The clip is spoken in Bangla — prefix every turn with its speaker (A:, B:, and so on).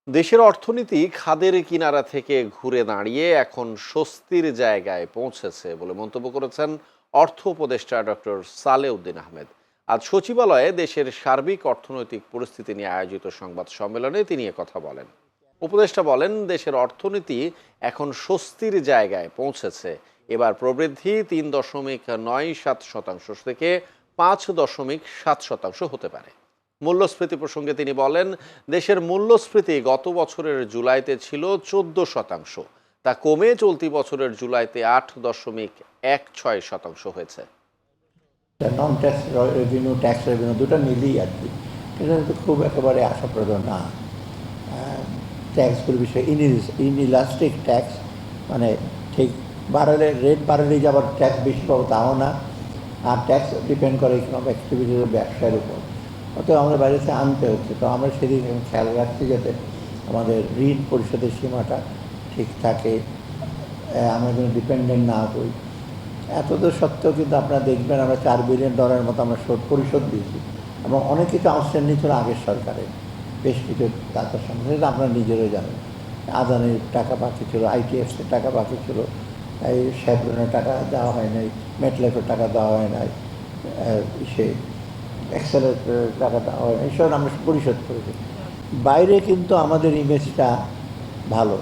A: দেশের অর্থনীতি খাদের কিনারা থেকে ঘুরে দাঁড়িয়ে এখন স্বস্তির জায়গায় পৌঁছেছে বলে মন্তব্য করেছেন অর্থ উপদেষ্টা ডক্টর সালেউদ্দিন আহমেদ। আজ সচিবালয়ে দেশের সার্বিক অর্থনৈতিক পরিস্থিতি নিয়ে আয়োজিত সংবাদ সম্মেলনে তিনি কথা বলেন। উপদেষ্টা বলেন, দেশের অর্থনীতি এখন স্বস্তির জায়গায় পৌঁছেছে। এবার প্রবৃদ্ধি ৩.৯৭% থেকে ৫.৭% হতে পারে। মূল্যস্ফীতি প্রসঙ্গে তিনি বলেন, দেশের মূল্যস্ফীতি গত বছরের জুলাইতে ছিল 14%, তা কমে চলতি বছরের জুলাইতে 8.16% হয়েছে।
B: নন ট্যাক্স রেভিনিউ, ট্যাক্স রেভিনিউ দুটো মিলিয়ে আর কি, এটা কিন্তু খুব একেবারে আশাপ্রদ না। ট্যাক্সগুলোর বিষয়ে ইনইলাস্টিক ট্যাক্স, মানে ঠিক বাড়ালে রেট বাড়ালেই যে আবার ট্যাক্স বেশি পাবো তাও না। আর ট্যাক্স ডিপেন্ড করে ইকোনমিক অ্যাক্টিভিটির ব্যবসার উপর, অতএব আমাদের বাইরে থেকে আনতে হচ্ছে। তো আমরা সেদিন খেয়াল রাখছি যাতে আমাদের ঋণ পরিশোধের সীমাটা ঠিক থাকে, আমরা যেন ডিপেন্ডেন্ট না হই। এতদূর সত্ত্বেও কিন্তু আপনারা দেখবেন আমরা $4 বিলিয়ন মতো আমরা পরিশোধ দিয়েছি, এবং অনেক কিছু আউটস্ট্যান্ডিং ছিল আগের সরকারের, বেশ কিছু টাকার সঙ্গে, সেটা আপনারা নিজেরাই জানেন। আদানির টাকা বাকি ছিল, আইটিএফসির টাকা বাকি ছিল, এই শেভরনের টাকা দেওয়া হয় নাই, মেটলাইফের টাকা দেওয়া হয় নাই, সে এক্সেলের টাকা দেওয়া হয় না, এইসব আমরা পরিশোধ করেছি। বাইরে কিন্তু আমাদের ইমেজটা ভালো।